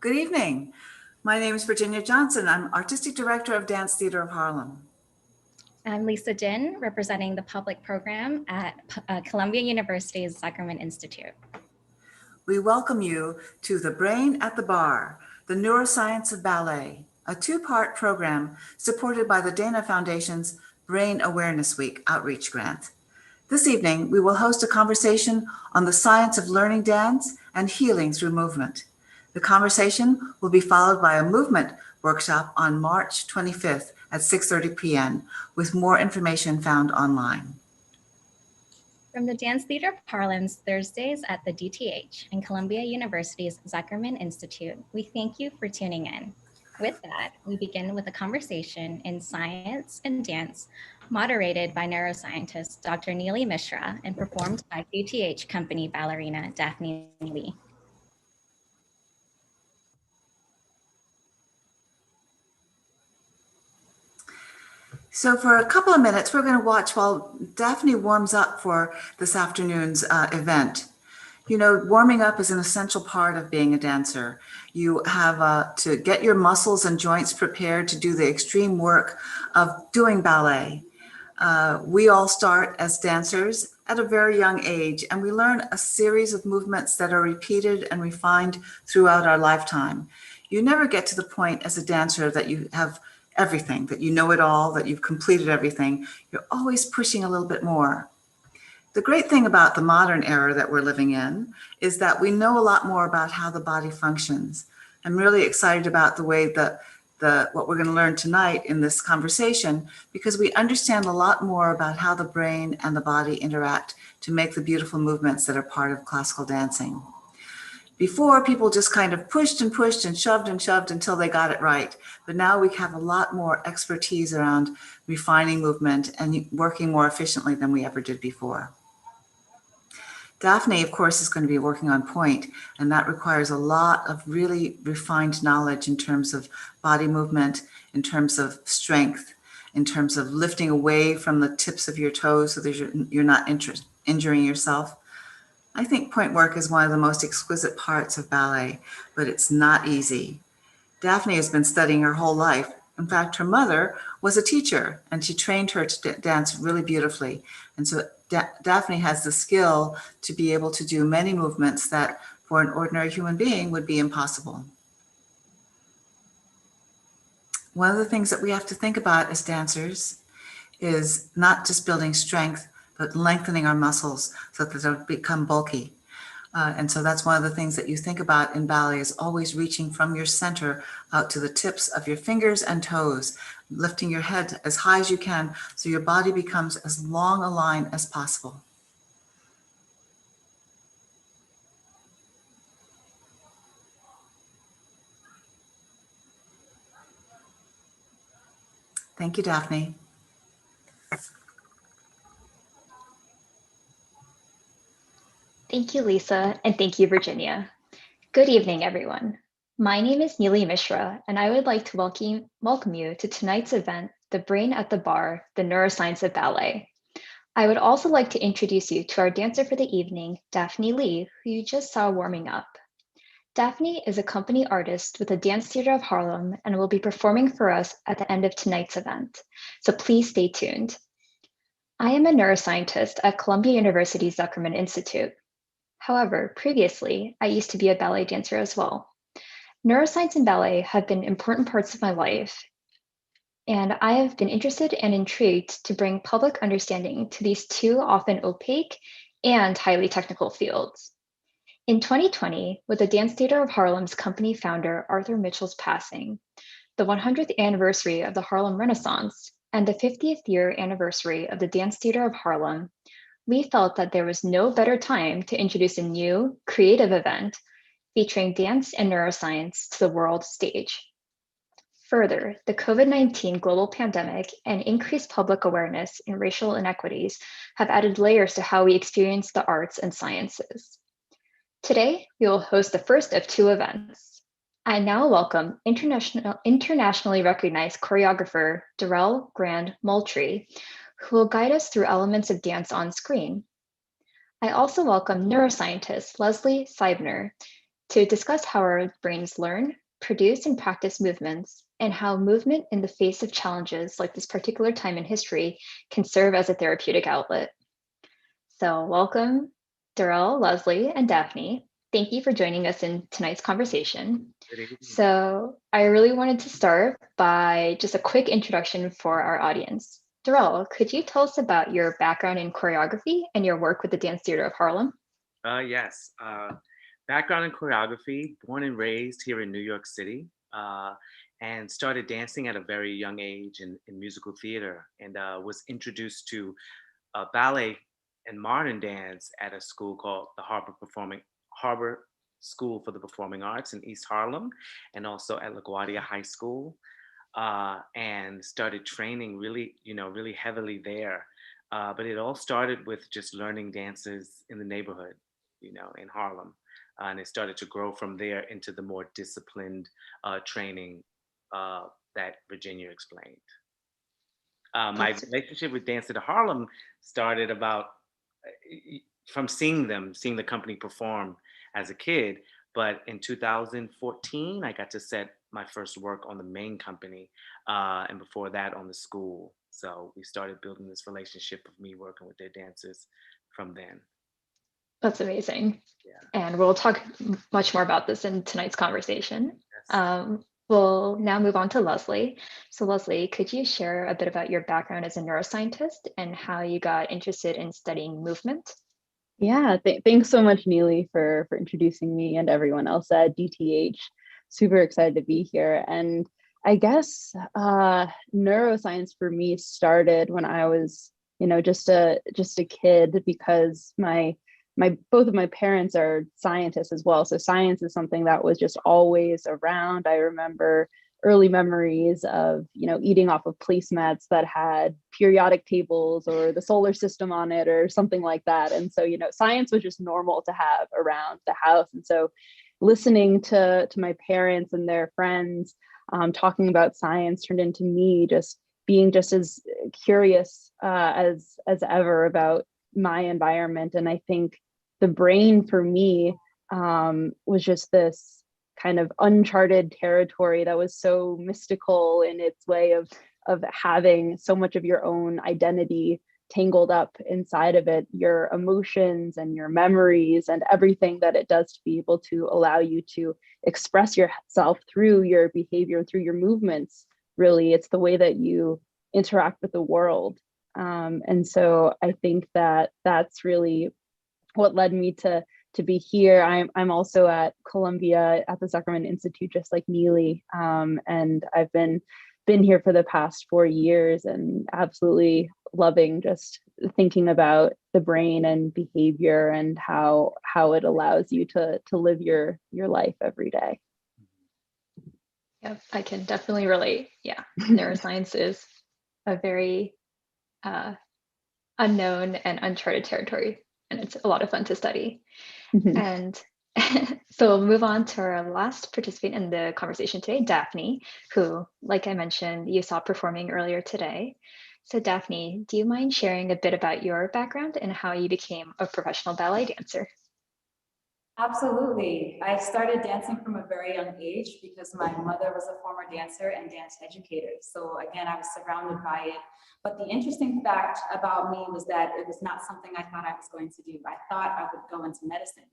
Good evening. My name is Virginia Johnson. I'm Artistic Director of Dance Theater of Harlem. I'm Lisa Din, representing the public program at Columbia University's Zuckerman Institute. We welcome you to The Brain at the Barre, the Neuroscience of Ballet, a two-part program supported by the Dana Foundation's Brain Awareness Week outreach grant. This evening, we will host a conversation on the science of learning dance and healing through movement. The conversation will be followed by a movement workshop on March 25th at 6:30 p.m. with more information found online. From the Dance Theater of Harlem's Thursdays at the DTH and Columbia University's Zuckerman Institute, we thank you for tuning in. With that, we begin with a conversation in science and dance, moderated by neuroscientist Dr. Neeli Mishra and performed by DTH company ballerina Daphne Lee. So for a couple of minutes, we're going to watch while Daphne warms up for this afternoon's event. You know, warming up is an essential part of being a dancer. You have to get your muscles and joints prepared to do the extreme work of doing ballet. We all start as dancers at a very young age, and we learn a series of movements that are repeated and refined throughout our lifetime. You never get to the point as a dancer that you have everything, that you know it all, that you've completed everything. You're always pushing a little bit more. The great thing about the modern era that we're living in is that we know a lot more about how the body functions. I'm really excited about the way that what we're going to learn tonight in this conversation, because we understand a lot more about how the brain and the body interact to make the beautiful movements that are part of classical dancing. Before, people just kind of pushed and pushed and shoved until they got it right. But now we have a lot more expertise around refining movement and working more efficiently than we ever did before. Daphne, of course, is going to be working on point, and that requires a lot of really refined knowledge in terms of body movement, in terms of strength, in terms of lifting away from the tips of your toes so that you're not injuring yourself. I think point work is one of the most exquisite parts of ballet, but it's not easy. Daphne has been studying her whole life. In fact, her mother was a teacher, and she trained her to dance really beautifully. And so Daphne has the skill to be able to do many movements that for an ordinary human being would be impossible. One of the things that we have to think about as dancers is not just building strength, but lengthening our muscles so that they'll become bulky. And so that's one of the things that you think about in ballet is always reaching from your center out to the tips of your fingers and toes, lifting your head as high as you can so your body becomes as long a line as possible. Thank you, Daphne. Thank you, Lisa, and thank you, Virginia. Good evening, everyone. My name is Neeli Mishra, and I would like to welcome you to tonight's event, The Brain at the Barre, the Neuroscience of Ballet. I would also like to introduce you to our dancer for the evening, Daphne Lee, who you just saw warming up. Daphne is a company artist with the Dance Theater of Harlem and will be performing for us at the end of tonight's event, so please stay tuned. I am a neuroscientist at Columbia University's Zuckerman Institute. However, previously, I used to be a ballet dancer as well. Neuroscience and ballet have been important parts of my life, and I have been interested and intrigued to bring public understanding to these two often opaque and highly technical fields. In 2020, with the Dance Theater of Harlem's company founder Arthur Mitchell's passing, the 100th anniversary of the Harlem Renaissance, and the 50th year anniversary of the Dance Theater of Harlem, we felt that there was no better time to introduce a new, creative event featuring dance and neuroscience to the world stage. Further, the COVID-19 global pandemic and increased public awareness in racial inequities have added layers to how we experience the arts and sciences. Today, we will host the first of two events. I now welcome internationally recognized choreographer Darrell Grand Moultrie, who will guide us through elements of dance on screen. I also welcome neuroscientist Leslie Sibener to discuss how our brains learn, produce, and practice movements, and how movement in the face of challenges like this particular time in history can serve as a therapeutic outlet. So welcome, Darrell, Leslie, and Daphne. Thank you for joining us in tonight's conversation. Good evening. So I really wanted to start by just a quick introduction for our audience. Darrell, could you tell us about your background in choreography and your work with the Dance Theater of Harlem? Yes. Background in choreography, born and raised here in New York City, and started dancing at a very young age in musical theater, and was introduced to ballet and modern dance at a school called the Harbor School for the Performing Arts in East Harlem, and also at LaGuardia High School, and started training really heavily there. But it all started with just learning dances in the neighborhood, in Harlem. And it started to grow from there into the more disciplined training that Virginia explained. My relationship with Dance to the Harlem started from seeing the company perform as a kid. But in 2014, I got to set my first work on the main company, and before that on the school. So we started building this relationship of me working with their dancers from then. That's amazing. Yeah. And we'll talk much more about this in tonight's conversation. Yes. We'll now move on to Leslie. So Leslie, could you share a bit about your background as a neuroscientist and how you got interested in studying movement? Yeah, thanks so much, Neeli, for introducing me and everyone else at DTH. Super excited to be here. And I guess neuroscience for me started when I was, just a kid, because both of my parents are scientists as well. So science is something that was just always around. I remember early memories of, eating off of placemats that had periodic tables or the solar system on it or something like that. And so, science was just normal to have around the house. And so listening to my parents and their friends talking about science turned into me just being just as curious as ever about my environment. And I think the brain for me was just this kind of uncharted territory that was so mystical in its way of having so much of your own identity tangled up inside of it, your emotions and your memories and everything that it does to be able to allow you to express yourself through your behavior, through your movements. Really, it's the way that you interact with the world. And so I think that that's really what led me to be here. I'm also at Columbia at the Zuckerman Institute, just like Neeli, and I've been here for the past 4 years and absolutely loving just thinking about the brain and behavior and how it allows you to live your life every day. Yep, I can definitely relate. Yeah, neuroscience is a very unknown and uncharted territory, and it's a lot of fun to study. And so we'll move on to our last participant in the conversation today, Daphne, who, like I mentioned, you saw performing earlier today. So Daphne, do you mind sharing a bit about your background and how you became a professional ballet dancer? Absolutely. I started dancing from a very young age because my mother was a former dancer and dance educator. So again, I was surrounded by it. But the interesting fact about me was that it was not something I thought I was going to do. I thought I would go into medicine.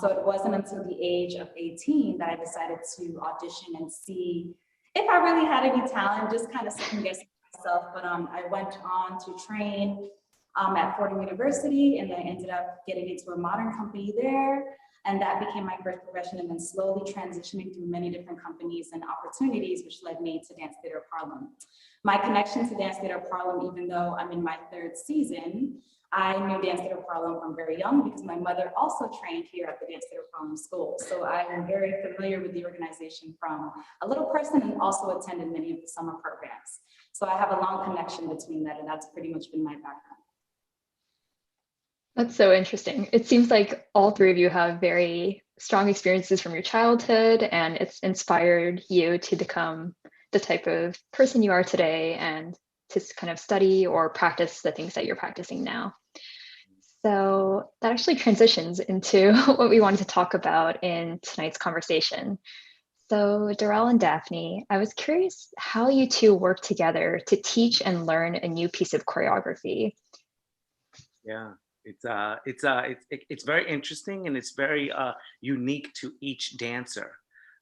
So it wasn't until the age of 18 that I decided to audition and see if I really had any talent, just kind of second guessing myself. But I went on to train at Fordham University, and then I ended up getting into a modern company there. And that became my first profession, and then slowly transitioning through many different companies and opportunities, which led me to Dance Theater of Harlem. My connection to Dance Theater of Harlem, even though I'm in my 3rd season, I knew Dance Theater of Harlem from very young because my mother also trained here at the Dance Theater of Harlem School. So I am very familiar with the organization from a little person and also attended many of the summer programs. So I have a long connection between that, and that's pretty much been my background. That's so interesting. It seems like all 3 of you have very strong experiences from your childhood, and it's inspired you to become the type of person you are today and to kind of study or practice the things that you're practicing now. So that actually transitions into what we wanted to talk about in tonight's conversation. So Darrell and Daphne, I was curious how you two work together to teach and learn a new piece of choreography. Yeah, it's very interesting, and it's very unique to each dancer,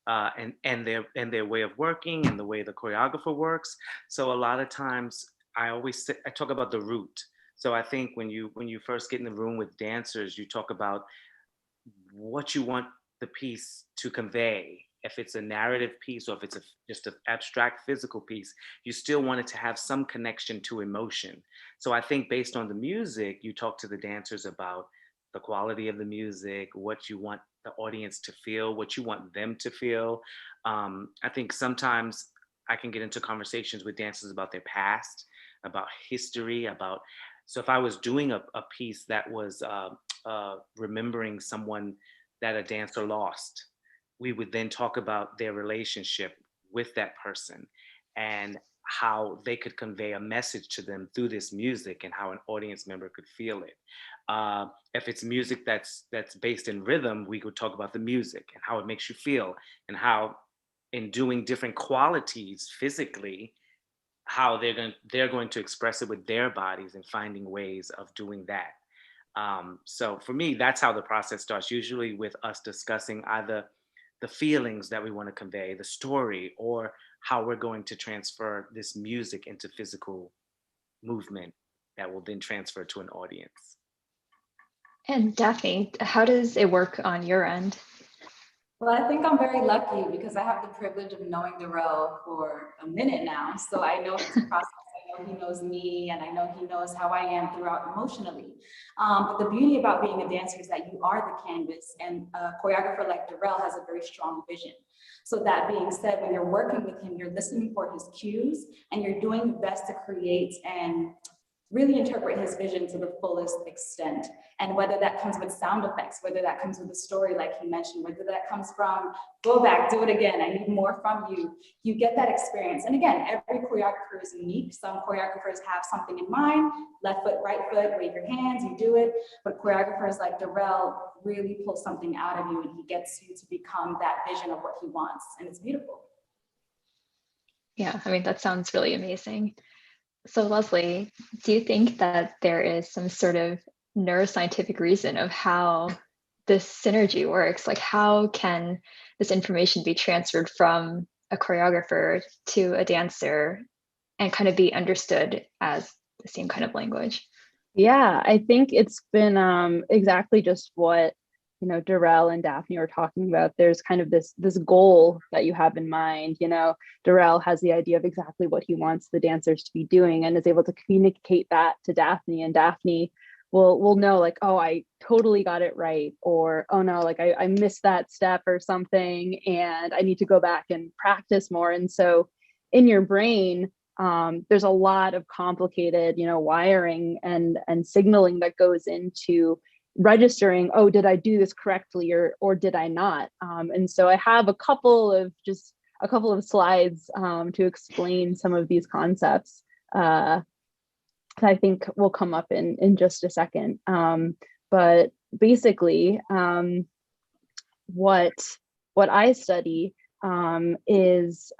and their way of working and the way the choreographer works. So a lot of times I talk about the root. So I think when you first get in the room with dancers, you talk about what you want the piece to convey. If it's a narrative piece or if it's just an abstract physical piece, you still want it to have some connection to emotion. So I think based on the music, you talk to the dancers about the quality of the music, what you want the audience to feel, what you want them to feel. I think sometimes I can get into conversations with dancers about their past, about history, about. So if I was doing a piece that was remembering someone that a dancer lost, we would then talk about their relationship with that person and how they could convey a message to them through this music and how an audience member could feel it. If it's music that's based in rhythm, we could talk about the music and how it makes you feel, and how in doing different qualities physically, how they're going to express it with their bodies and finding ways of doing that. So for me, that's how the process starts, usually with us discussing either the feelings that we want to convey, the story, or how we're going to transfer this music into physical movement that will then transfer to an audience. And Daphne, how does it work on your end? Well, I think I'm very lucky because I have the privilege of knowing Darrell for a minute now. So I know his process, I know he knows me, and I know he knows how I am throughout emotionally. But the beauty about being a dancer is that you are the canvas, and a choreographer like Darrell has a very strong vision. So that being said, when you're working with him, you're listening for his cues, and you're doing the best to create and really interpret his vision to the fullest extent. And whether that comes with sound effects, whether that comes with a story like he mentioned, whether that comes from, go back, do it again, I need more from you, you get that experience. And again, every choreographer is unique. Some choreographers have something in mind, left foot, right foot, wave your hands, you do it. But choreographers like Darrell really pull something out of you, and he gets you to become that vision of what he wants. And it's beautiful. Yeah, I mean, that sounds really amazing. So Leslie, do you think that there is some sort of neuroscientific reason of how this synergy works? Like, how can this information be transferred from a choreographer to a dancer and kind of be understood as the same kind of language? Yeah, I think it's been exactly just what Darrell and Daphne are talking about. There's kind of this goal that you have in mind. Darrell has the idea of exactly what he wants the dancers to be doing and is able to communicate that to Daphne, and Daphne will know, like, oh, I totally got it right, or oh no, like I missed that step or something and I need to go back and practice more. And so in your brain, there's a lot of complicated wiring and signaling that goes into registering, oh, did I do this correctly or did I not? And so I have a couple of slides to explain some of these concepts that I think will come up in just a second. But basically, what I study is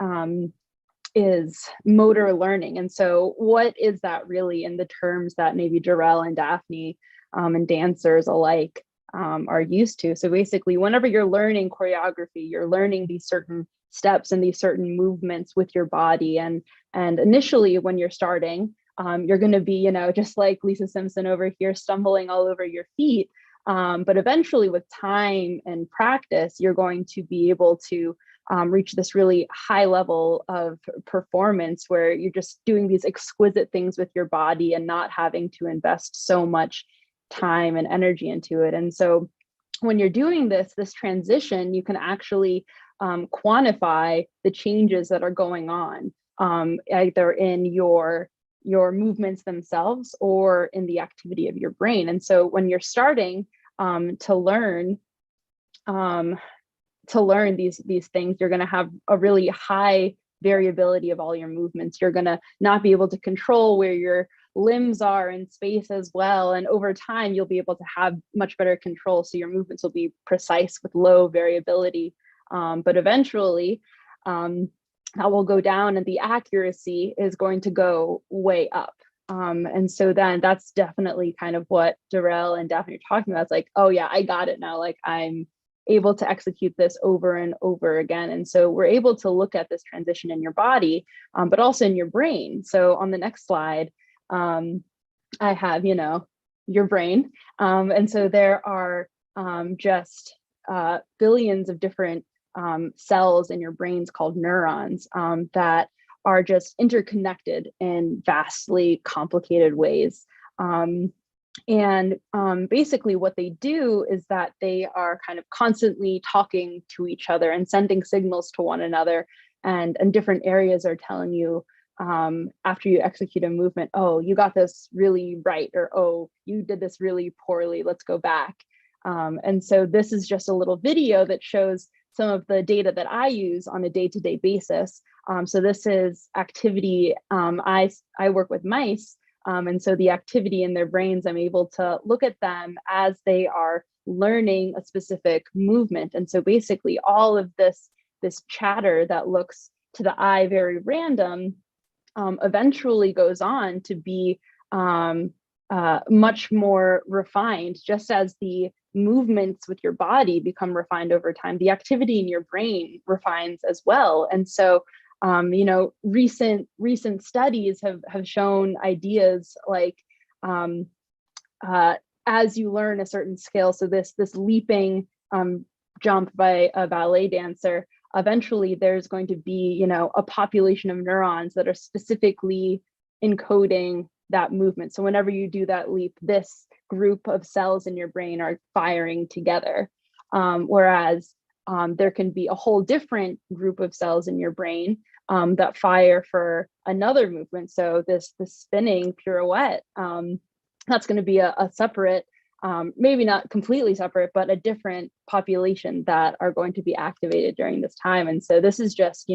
motor learning. And so what is that really in the terms that maybe Darrell and Daphne and dancers alike are used to? So basically, whenever you're learning choreography, you're learning these certain steps and these certain movements with your body. And initially, when you're starting, you're going to be, just like Lisa Simpson over here, stumbling all over your feet. But eventually, with time and practice, you're going to be able to reach this really high level of performance where you're just doing these exquisite things with your body and not having to invest so much time and energy into it. And so when you're doing this transition, you can actually quantify the changes that are going on, either in your movements themselves or in the activity of your brain. And so when you're starting to learn these things, you're going to have a really high variability of all your movements. You're going to not be able to control where your limbs are in space as well. And over time, you'll be able to have much better control. So your movements will be precise with low variability. But eventually, that will go down and the accuracy is going to go way up. And so then that's definitely kind of what Darrell and Daphne are talking about. It's like, oh yeah, I got it now. Like I'm able to execute this over and over again. And so we're able to look at this transition in your body, but also in your brain. So on the next slide, I have, your brain. And so there are just billions of different cells in your brains called neurons that are just interconnected in vastly complicated ways. Basically what they do is that they are kind of constantly talking to each other and sending signals to one another, and different areas are telling you after you execute a movement, oh, you got this really right, or oh, you did this really poorly, let's go back. And so this is just a little video that shows some of the data that I use on a day-to-day basis. So this is activity. I work with mice, and so the activity in their brains, I'm able to look at them as they are learning a specific movement. And so basically all of this chatter that looks to the eye very random eventually goes on to be much more refined. Just as the movements with your body become refined over time, the activity in your brain refines as well. And so recent studies have shown ideas like as you learn a certain skill, so this leaping jump by a ballet dancer, eventually there's going to be a population of neurons that are specifically encoding that movement. So whenever you do that leap, this group of cells in your brain are firing together. Whereas there can be a whole different group of cells in your brain that fire for another movement. So this spinning pirouette, that's going to be a separate, maybe not completely separate, but a different population that are going to be activated during this time. And so this is just,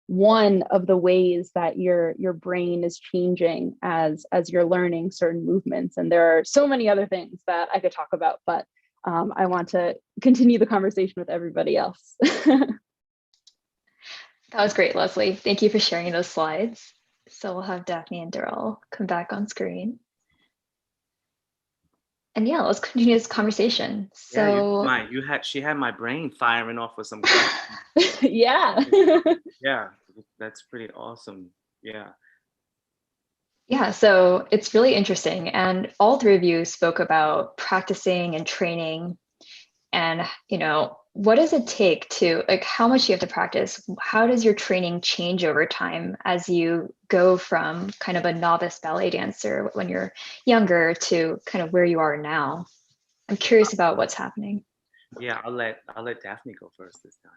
one of the ways that your brain is changing as you're learning certain movements. And there are so many other things that I could talk about, but I want to continue the conversation with everybody else. That was great, Leslie. Thank you for sharing those slides. So we'll have Daphne and Darrell come back on screen. And yeah, let's continue this conversation. So yeah, she had my brain firing off with some yeah. Yeah, that's pretty awesome. Yeah. Yeah, so it's really interesting. And all three of you spoke about practicing and training. And, what does it take to, how much you have to practice? How does your training change over time as you go from kind of a novice ballet dancer when you're younger to kind of where you are now? I'm curious about what's happening. Yeah, I'll let Daphne go first this time.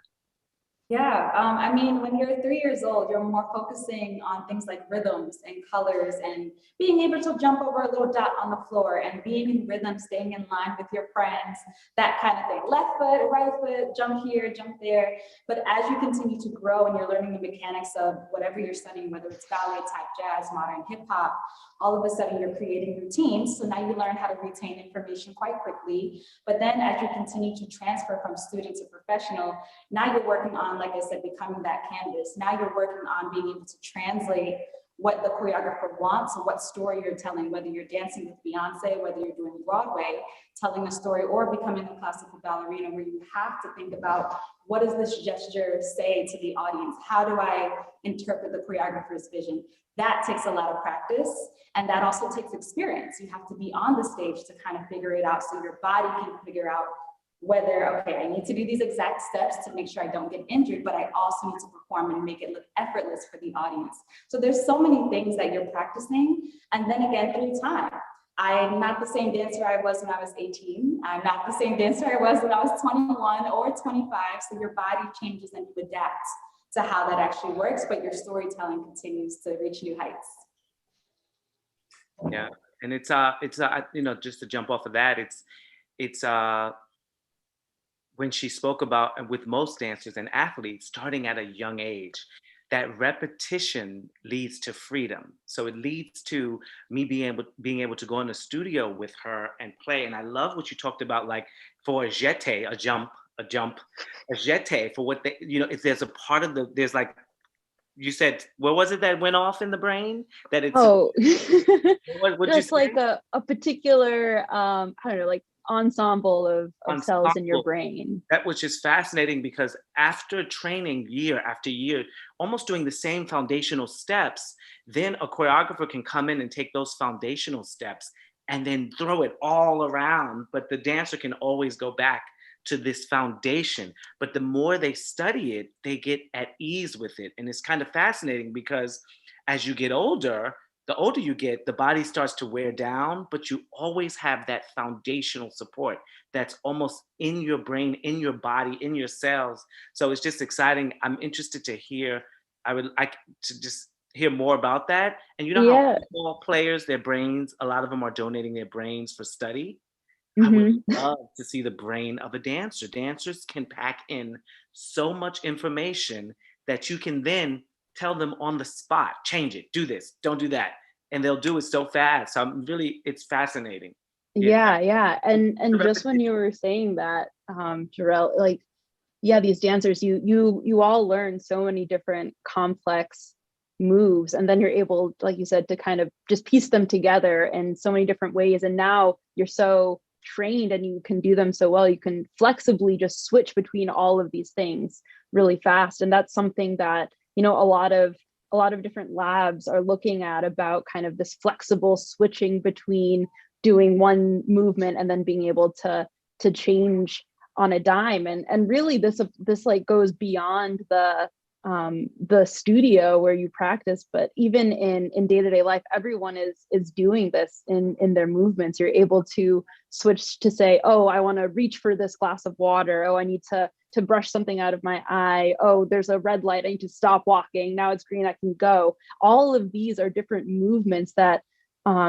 Yeah, when you're 3 years old, you're more focusing on things like rhythms and colors and being able to jump over a little dot on the floor and being in rhythm, staying in line with your friends, that kind of thing. Left foot, right foot, jump here, jump there. But as you continue to grow and you're learning the mechanics of whatever you're studying, whether it's ballet, type jazz, modern hip hop, all of a sudden you're creating routines. So now you learn how to retain information quite quickly. But then as you continue to transfer from student to professional, now you're working on, like I said, becoming that canvas. Now you're working on being able to translate what the choreographer wants and what story you're telling, whether you're dancing with Beyonce, whether you're doing Broadway, telling a story, or becoming a classical ballerina where you have to think about what does this gesture say to the audience? How do I interpret the choreographer's vision? That takes a lot of practice, and that also takes experience. You have to be on the stage to kind of figure it out so your body can figure out whether, okay, I need to do these exact steps to make sure I don't get injured, but I also need to perform and make it look effortless for the audience. So there's so many things that you're practicing. And then again, through time, I'm not the same dancer I was when I was 18. I'm not the same dancer I was when I was 21 or 25. So your body changes and you adapt to how that actually works, but your storytelling continues to reach new heights. Yeah, and it's just to jump off of that, it's when she spoke about, with most dancers and athletes starting at a young age, that repetition leads to freedom. So it leads to me being able to go in the studio with her and play. And I love what you talked about, like for a jeté, a jump, a jeté for what they, if there's a part of there's like, you said, what was it that went off in the brain? That it's, Oh, what did you just like say? a particular, I don't know, like ensemble of cells in your Ensemble. brain. That was just fascinating because after training year after year, almost doing the same foundational steps, then a choreographer can come in and take those foundational steps and then throw it all around. But the dancer can always go back to this foundation. But the more they study it, they get at ease with it. And it's kind of fascinating because as you get older, the older you get, the body starts to wear down, but you always have that foundational support that's almost in your brain, in your body, in your cells. So it's just exciting. I'm interested to hear, I would like to just hear more about that. And you know how Yeah. football players, their brains, a lot of them are donating their brains for study. I would Hmm. love to see the brain of a dancer. Dancers can pack in so much information that you can then tell them on the spot, change it, do this, don't do that. And they'll do it so fast. So it's fascinating. Yeah. Yeah. And just when you were saying that, Darrell, like, yeah, these dancers, you all learn so many different complex moves, and then you're able, like you said, to kind of just piece them together in so many different ways. And now you're so trained and you can do them so well, you can flexibly just switch between all of these things really fast. And that's something that, a lot of different labs are looking at, about kind of this flexible switching between doing one movement and then being able to change on a dime. And really this like goes beyond the studio where you practice, but even in day-to-day life, everyone is doing this in their movements. You're able to switch to say, oh, I want to reach for this glass of water. Oh, I need to brush something out of my eye. Oh, there's a red light, I need to stop walking. Now it's green, I can go. All of these are different movements that,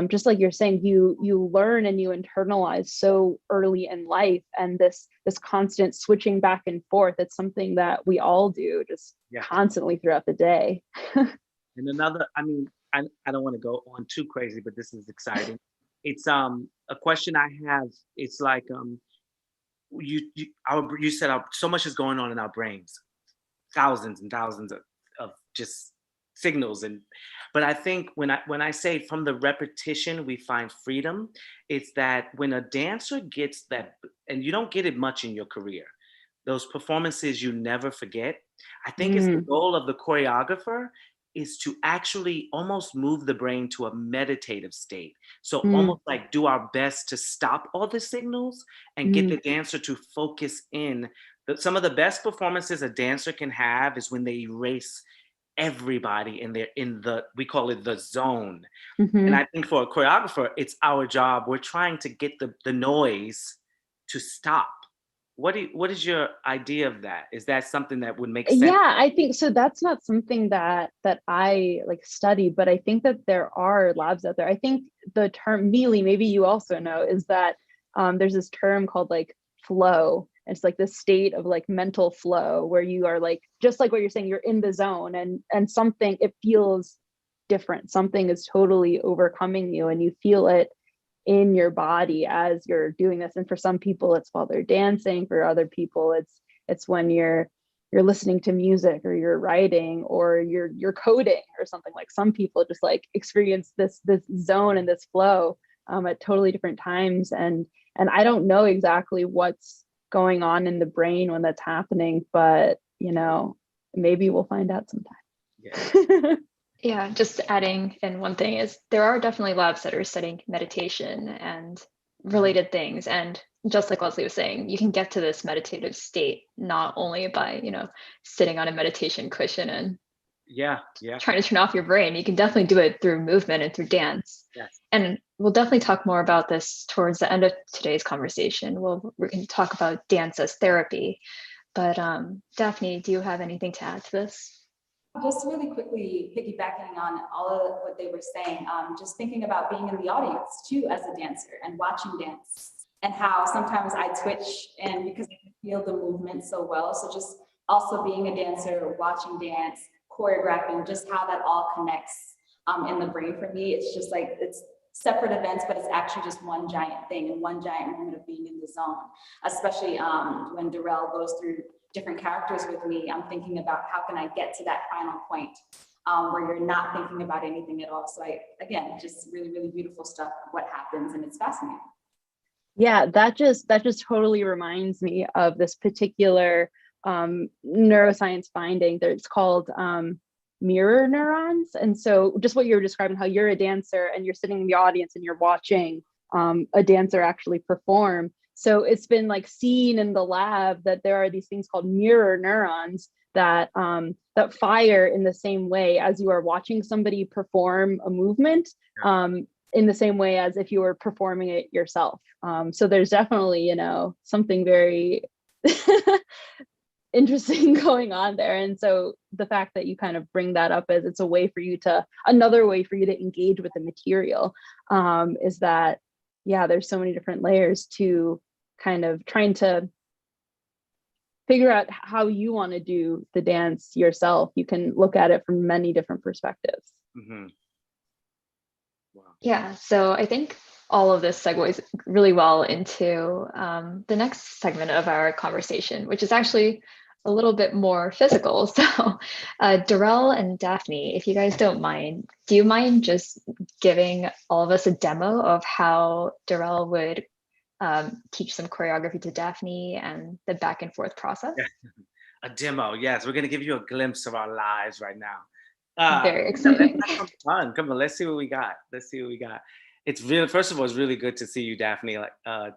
just like you're saying, you learn and you internalize so early in life. And this constant switching back and forth, it's something that we all do just constantly throughout the day. And another, I don't want to go on too crazy, but this is exciting. It's a question I have. It's like you said so much is going on in our brains, thousands and thousands of just signals. But I think when I say from the repetition we find freedom, it's that when a dancer gets that, and you don't get it much in your career, those performances you never forget. I think it's the goal of the choreographer is to actually almost move the brain to a meditative state. So almost like do our best to stop all the signals and get the dancer to focus in. Some of the best performances a dancer can have is when they erase everybody and they're in we call it the zone. And I think for a choreographer, it's our job. We're trying to get the noise to stop. What is your idea of that? Is that something that would make sense? Yeah, I think so. That's not something that I like study, but I think that there are labs out there. I think the term, Neeli, maybe you also know, is that there's this term called like flow. It's like this state of like mental flow where you are like, just like what you're saying, you're in the zone, and something, it feels different. Something is totally overcoming you and you feel it in your body as you're doing this. And for some people it's while they're dancing. For other people it's when you're listening to music, or you're writing, or you're coding or something. Like some people just like experience this zone and this flow at totally different times. And I don't know exactly what's going on in the brain when that's happening, but maybe we'll find out sometime. Yeah. Yeah, just adding in one thing is there are definitely labs that are studying meditation and related things. And just like Leslie was saying, you can get to this meditative state not only by, sitting on a meditation cushion and trying to turn off your brain. You can definitely do it through movement and through dance. Yes. And we'll definitely talk more about this towards the end of today's conversation. We're going to talk about dance as therapy. But Daphne, do you have anything to add to this? Just really quickly piggybacking on all of what they were saying, just thinking about being in the audience too as a dancer and watching dance, and how sometimes I twitch and because I can feel the movement so well. So just also being a dancer, watching dance, choreographing, just how that all connects in the brain for me. It's just like, it's separate events, but it's actually just one giant thing and one giant moment of being in the zone, especially when Darrell goes through different characters with me. I'm thinking about how can I get to that final point where you're not thinking about anything at all. So again, just really, really beautiful stuff, what happens, and it's fascinating. Yeah, that just totally reminds me of this particular neuroscience finding that it's called mirror neurons. And so just what you were describing, how you're a dancer and you're sitting in the audience and you're watching a dancer actually perform. So it's been like seen in the lab that there are these things called mirror neurons that that fire in the same way as you are watching somebody perform a movement, in the same way as if you were performing it yourself. So there's definitely, you know, something very interesting going on there. And so the fact that you kind of bring that up as it's a way for you to, another way for you to engage with the material, is that, yeah, there's so many different layers to kind of trying to figure out how you want to do the dance yourself. You can look at it from many different perspectives. Mm-hmm. Wow. Yeah, so I think all of this segues really well into the next segment of our conversation, which is actually a little bit more physical. So Darrell and Daphne, if you guys don't mind, do you mind just giving all of us a demo of how Darrell would teach some choreography to Daphne and the back and forth process? A demo, yes. We're going to give you a glimpse of our lives right now. Very exciting. Let's have some fun. Come on, let's see what we got. It's really, first of all, it's really good to see you, Daphne. Like, I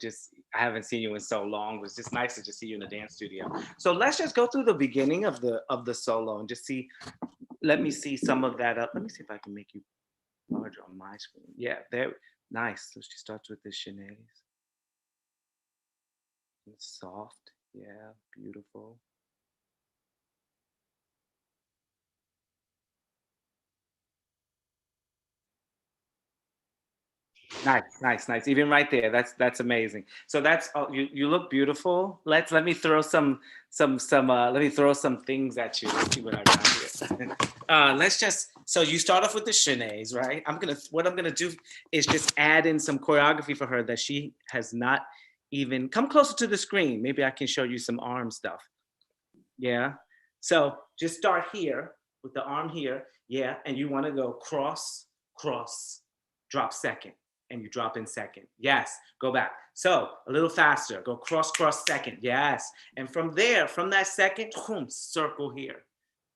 haven't seen you in so long. It was just nice to just see you in the dance studio. So let's just go through the beginning of the solo and just see. Let me see some of that up. Let me see if I can make you larger on my screen. Yeah, there. Nice. So she starts with the shenanigans. It's soft. Yeah, beautiful. Nice. Even right there, that's amazing. So that's you look beautiful. Let me throw some let me throw some things at you. Let's see what I got here. Let's just, so you start off with the shenanigans, right? What I'm gonna do is just add in some choreography for her that she has not even come closer to the screen. Maybe I can show you some arm stuff. Yeah. So just start here with the arm here. Yeah, and you want to go cross, drop second. And you drop in second. Yes, go back. So a little faster, go cross, second. Yes. And from there, from that second, boom, circle here.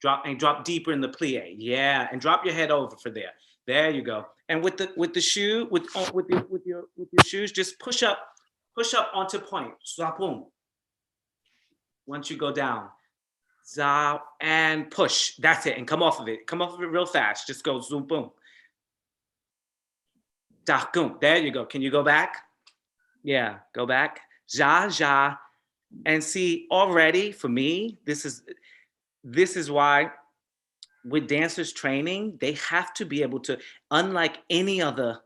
Drop deeper in the plie. Yeah, and drop your head over for there. There you go. And with the shoe, with your shoes, just push up onto point. Swap boom. Once you go down. Za and push. That's it. And come off of it. Come off of it real fast. Just go zoom boom. There you go. Can you go back? Yeah, go back. Ja. And see, already for me, this is why with dancers training, they have to be able to, unlike any other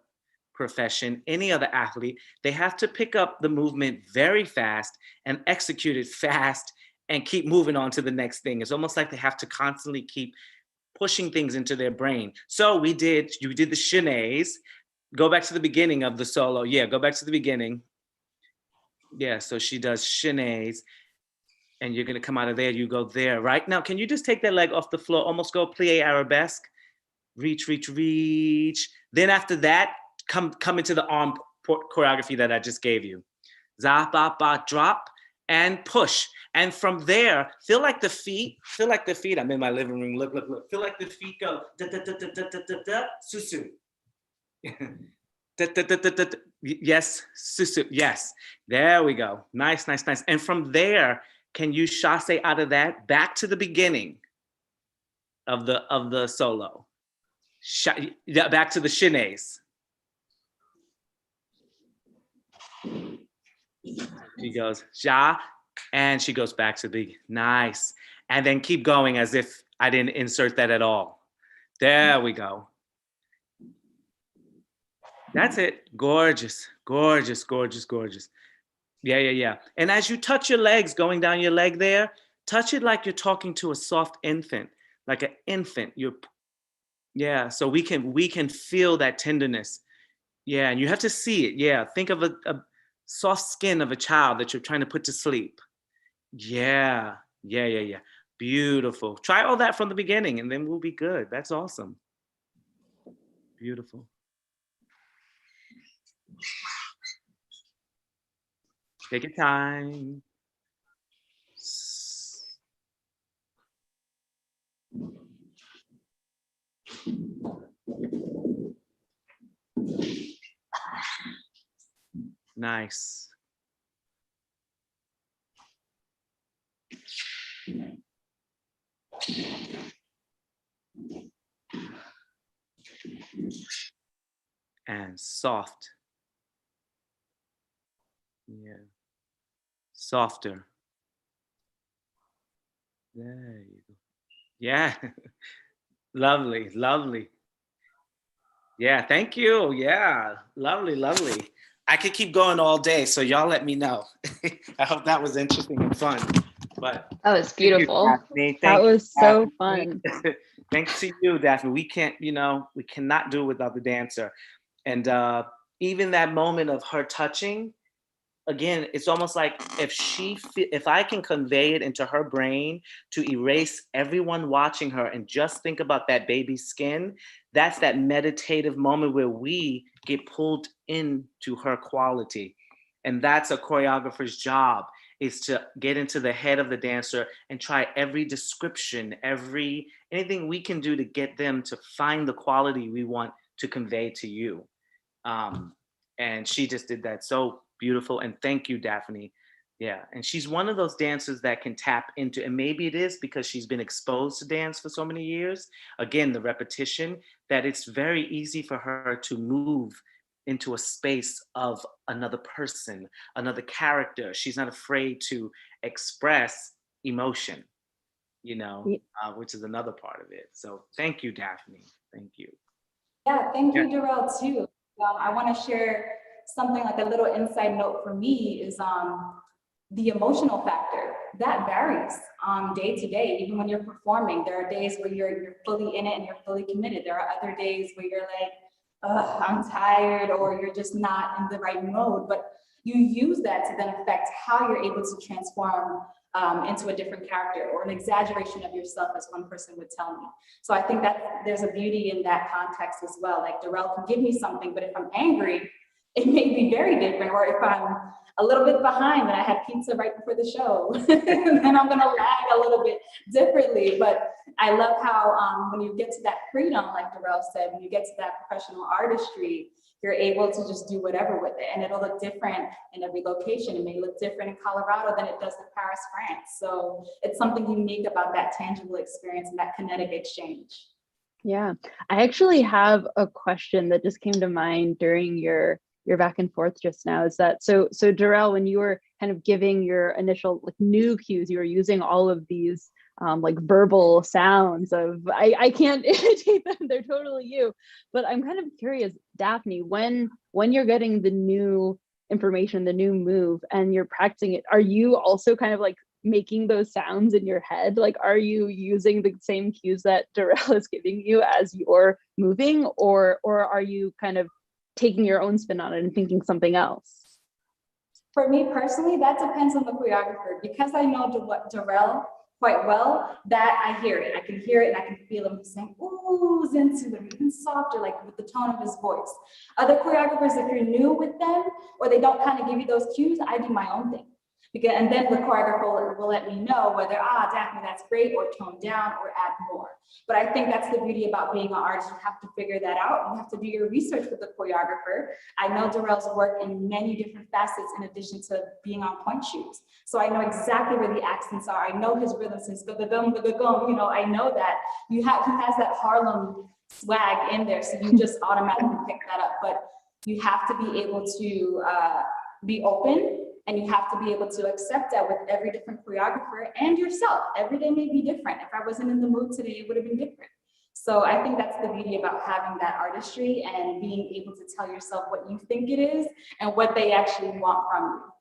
profession, any other athlete, they have to pick up the movement very fast and execute it fast and keep moving on to the next thing. It's almost like they have to constantly keep pushing things into their brain. So you did the shenanigans. Go back to the beginning of the solo. Yeah, go back to the beginning. Yeah, so she does shenanigans, and you're gonna come out of there, you go there. Right now, can you just take that leg off the floor, almost go plie arabesque, reach. Then after that, come into the arm choreography that I just gave you. Za, ba, ba, drop, and push. And from there, feel like the feet, I'm in my living room, look. Feel like the feet go, da, da, da, da, da, da, da, da, susu. Yes, susu. Yes, there we go. Nice. And from there, can you chasse out of that back to the beginning of the solo? Back to the shenanigans. She goes ja, and she goes back to the nice, and then keep going as if I didn't insert that at all. There we go. That's it. Gorgeous. Yeah. And as you touch your legs, going down your leg there, touch it like you're talking to a soft infant. like an infant. Yeah, so we can feel that tenderness. Yeah, and you have to see it. Yeah, think of a soft skin of a child that you're trying to put to sleep. Yeah, yeah. Beautiful. Try all that from the beginning and then we'll be good. That's awesome. Beautiful. Take your time. Nice. And soft. Yeah. Softer. There you go. Yeah. Lovely, lovely. Yeah, thank you. Yeah, lovely, lovely. I could keep going all day, so y'all let me know. I hope that was interesting and fun. But That was beautiful. Daphne. That Thank was you, so Daphne. fun. Thanks to you, Daphne. We can't, we cannot do it without the dancer. And even that moment of her touching, again, it's almost like if I can convey it into her brain to erase everyone watching her and just think about that baby's skin, that's that meditative moment where we get pulled into her quality. And that's a choreographer's job, is to get into the head of the dancer and try every description, anything we can do to get them to find the quality we want to convey to you. And she just did that so beautiful. And thank you, Daphne. Yeah. And she's one of those dancers that can tap into, and maybe it is because she's been exposed to dance for so many years. Again, the repetition, that it's very easy for her to move into a space of another person, another character. She's not afraid to express emotion, which is another part of it. So thank you, Daphne. Thank you. Yeah, thank you, Darrell, too. I want to share something like a little inside note for me is the emotional factor. That varies day to day. Even when you're performing, there are days where you're fully in it and you're fully committed. There are other days where you're like, I'm tired, or you're just not in the right mode. But you use that to then affect how you're able to transform into a different character, or an exaggeration of yourself, as one person would tell me. So I think that there's a beauty in that context as well. Like, Darrell can give me something, but if I'm angry, it may be very different. Or if I'm a little bit behind and I had pizza right before the show, then I'm gonna lag a little bit differently. But I love how when you get to that freedom, like Darrell said, when you get to that professional artistry, you're able to just do whatever with it. And it'll look different in every location. It may look different in Colorado than it does in Paris, France. So it's something unique about that tangible experience and that kinetic exchange. Yeah, I actually have a question that just came to mind during your back and forth just now. Is that so Darrell, when you were kind of giving your initial like new cues, you were using all of these like verbal sounds of I can't imitate them, they're totally you. But I'm kind of curious, Daphne, when you're getting the new information, the new move, and you're practicing it, are you also kind of like making those sounds in your head? Like, are you using the same cues that Darrell is giving you as you're moving, or are you kind of taking your own spin on it and thinking something else? For me personally, that depends on the choreographer. Because I know Darrell quite well, that I hear it. I can hear it and I can feel him saying oohs into them, even softer, like with the tone of his voice. Other choreographers, if you're new with them or they don't kind of give you those cues, I do my own thing. And then the choreographer will let me know whether, Daphne, that's great, or tone down, or add more. But I think that's the beauty about being an artist. You have to figure that out. You have to do your research with the choreographer. I know Darrell's work in many different facets in addition to being on point shoots. So I know exactly where the accents are. I know his rhythm since ga-ga-gum, ga-ga-gum. I know that he has that Harlem swag in there. So you just automatically pick that up. But you have to be able to be open. And you have to be able to accept that with every different choreographer and yourself. Every day may be different. If I wasn't in the mood today, it would have been different. So I think that's the beauty about having that artistry and being able to tell yourself what you think it is and what they actually want from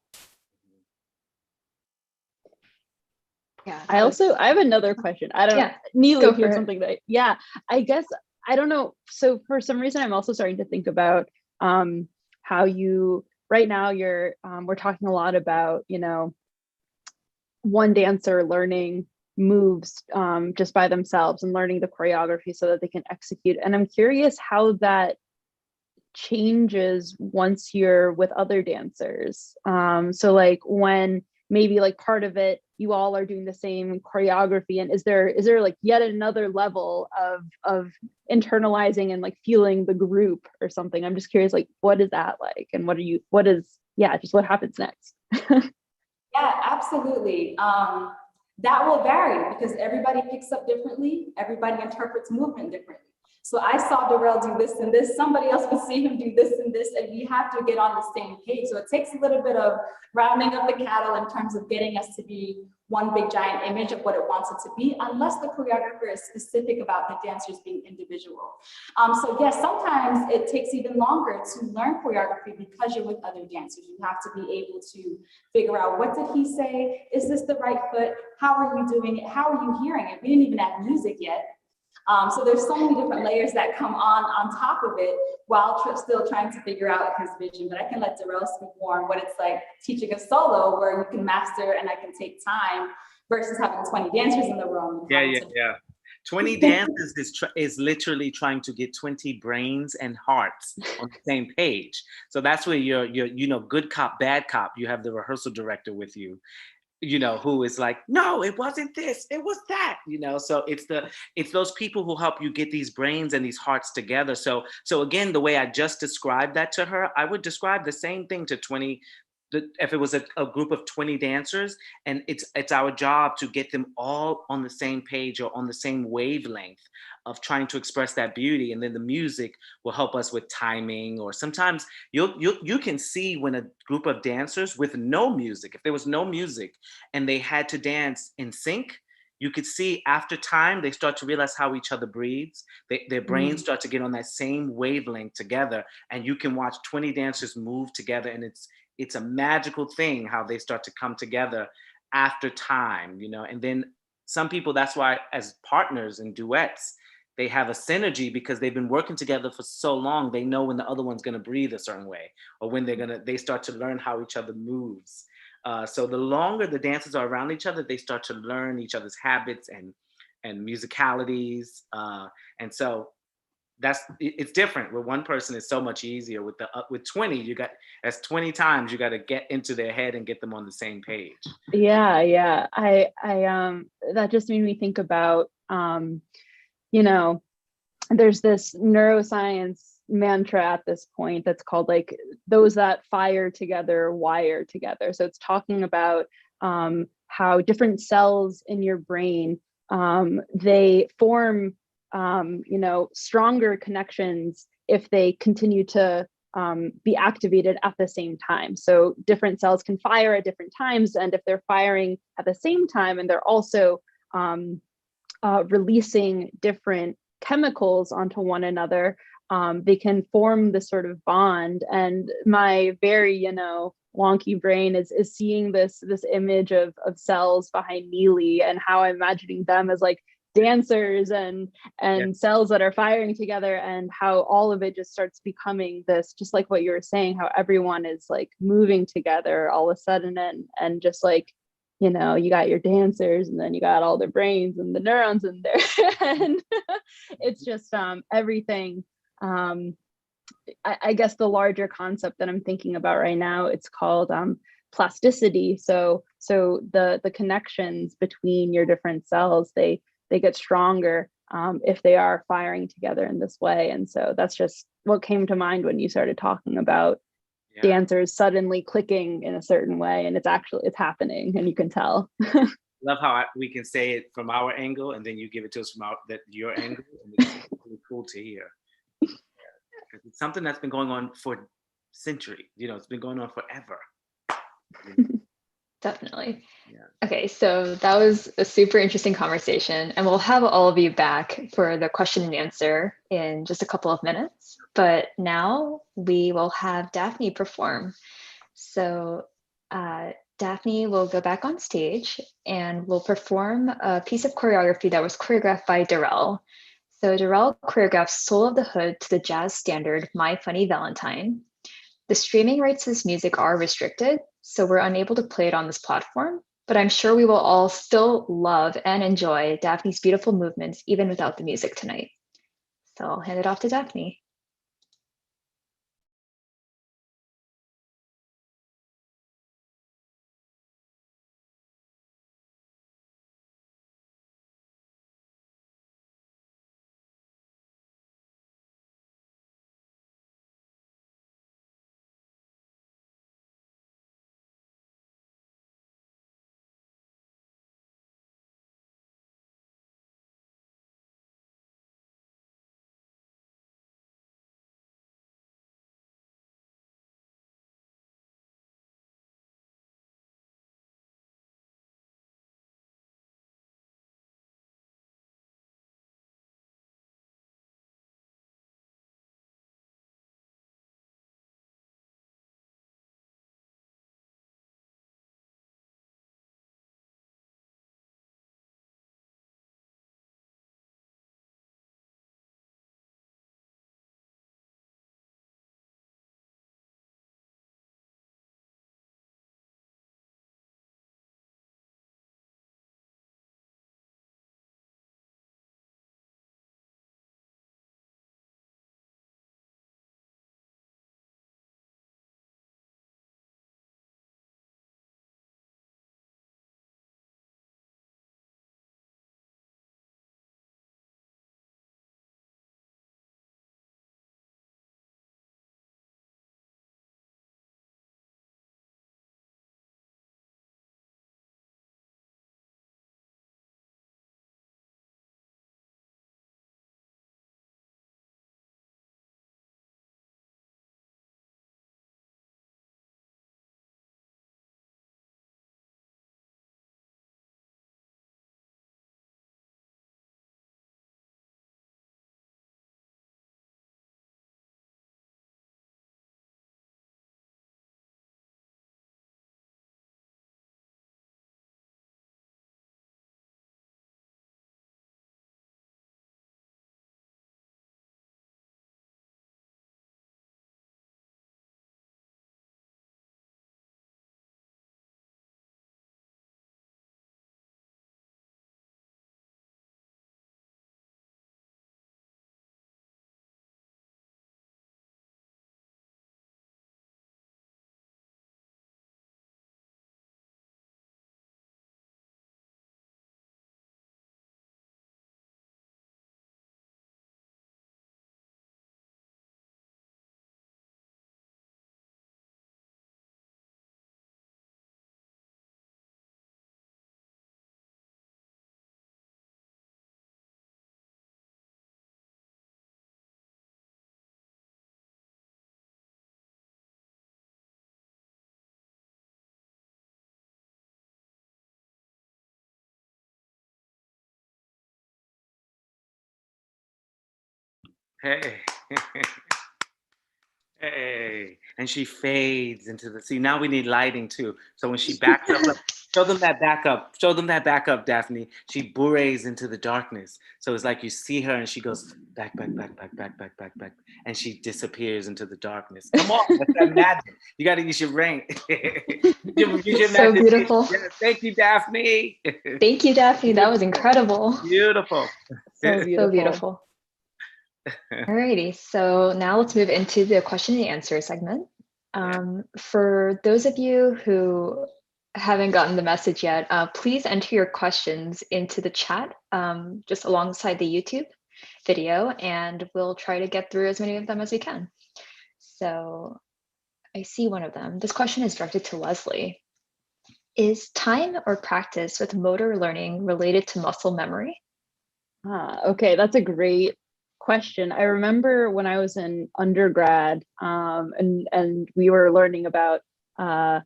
you. Yeah. I have another question. I don't, Yeah, Neeli, go if you have for it. something that, yeah, I guess, I don't know. So for some reason, I'm also starting to think about how you, right now we're talking a lot about, one dancer learning moves just by themselves and learning the choreography so that they can execute. And I'm curious how that changes once you're with other dancers. So like when maybe like part of it, you all are doing the same choreography, and is there like yet another level of internalizing and like feeling the group or something? I'm just curious, like what is that like, and just what happens next? Yeah, absolutely. That will vary because everybody picks up differently. Everybody interprets movement differently. So I saw Darrell do this and this, somebody else would see him do this and this, and we have to get on the same page. So it takes a little bit of rounding up the cattle in terms of getting us to be one big giant image of what it wants it to be, unless the choreographer is specific about the dancers being individual. So yes, sometimes it takes even longer to learn choreography because you're with other dancers. You have to be able to figure out, what did he say? Is this the right foot? How are you doing it? How are you hearing it? We didn't even have music yet. So there's so many different layers that come on top of it while still trying to figure out his vision. But I can let Darrell speak more on what it's like teaching a solo where you can master and I can take time versus having 20 dancers in the room. Yeah. 20 dancers is literally trying to get 20 brains and hearts on the same page. So that's where you're good cop, bad cop. You have the rehearsal director with you, who is like, no, it wasn't this, it was that, so it's those people who help you get these brains and these hearts together. So again, the way I just described that to her, I would describe the same thing to 20, if it was a group of 20 dancers, and it's our job to get them all on the same page or on the same wavelength of trying to express that beauty. And then the music will help us with timing, or sometimes you can see when a group of dancers with no music, if there was no music and they had to dance in sync, you could see after time, they start to realize how each other breathes. Their brains start to get on that same wavelength together. And you can watch 20 dancers move together, and it's a magical thing how they start to come together after time, and then some people, that's why as partners and duets, they have a synergy because they've been working together for so long. They know when the other one's going to breathe a certain way, or when they start to learn how each other moves. So the longer the dancers are around each other, they start to learn each other's habits and musicalities. And so it's different. With one person, it's so much easier. With 20, that's 20 times you got to get into their head and get them on the same page. Yeah. I that just made me think about, there's this neuroscience mantra at this point that's called like, those that fire together wire together. So it's talking about how different cells in your brain, they form stronger connections if they continue to be activated at the same time. So different cells can fire at different times, and if they're firing at the same time and they're also releasing different chemicals onto one another, they can form this sort of bond. And my very wonky brain is seeing this image of cells behind Neeli, and how I'm imagining them as like dancers and cells that are firing together, and how all of it just starts becoming this, just like what you were saying, how everyone is like moving together all of a sudden, and just like, you got your dancers, and then you got all their brains and the neurons in there. And it's just everything. I guess the larger concept that I'm thinking about right now, it's called plasticity. So the connections between your different cells, they get stronger if they are firing together in this way. And so that's just what came to mind when you started talking about dancers suddenly clicking in a certain way, and it's happening, and you can tell. Love how we can say it from our angle, and then you give it to us from your angle, and it's really cool to hear. It's something that's been going on for centuries. It's been going on forever. Definitely. Yeah. Okay, so that was a super interesting conversation, and we'll have all of you back for the question and answer in just a couple of minutes. But now we will have Daphne perform. So Daphne will go back on stage and will perform a piece of choreography that was choreographed by Darrell. So Darrell choreographed Soul of the Hood to the jazz standard My Funny Valentine. The streaming rights to this music are restricted, so we're unable to play it on this platform, but I'm sure we will all still love and enjoy Daphne's beautiful movements even without the music tonight. So I'll hand it off to Daphne. Hey. Hey. And she fades into the, see, now we need lighting too. So when she backs up, like, show them that backup, show them that backup, Daphne. She bourres into the darkness. So it's like you see her and she goes back, back, back, back, back, back, back, back. And she disappears into the darkness. Come on, that's that magic. You got to use your brain. use your So imagination. beautiful. Yeah, thank you, Daphne. Thank you, Daphne. That was incredible. Beautiful. So beautiful. So beautiful. Alrighty, so now let's move into the question and answer segment. For those of you who haven't gotten the message yet, please enter your questions into the chat just alongside the YouTube video, and we'll try to get through as many of them as we can. So I see one of them. This question is directed to Leslie. Is time or practice with motor learning related to muscle memory? Okay, that's a great question. I remember when I was in undergrad, and we were learning about the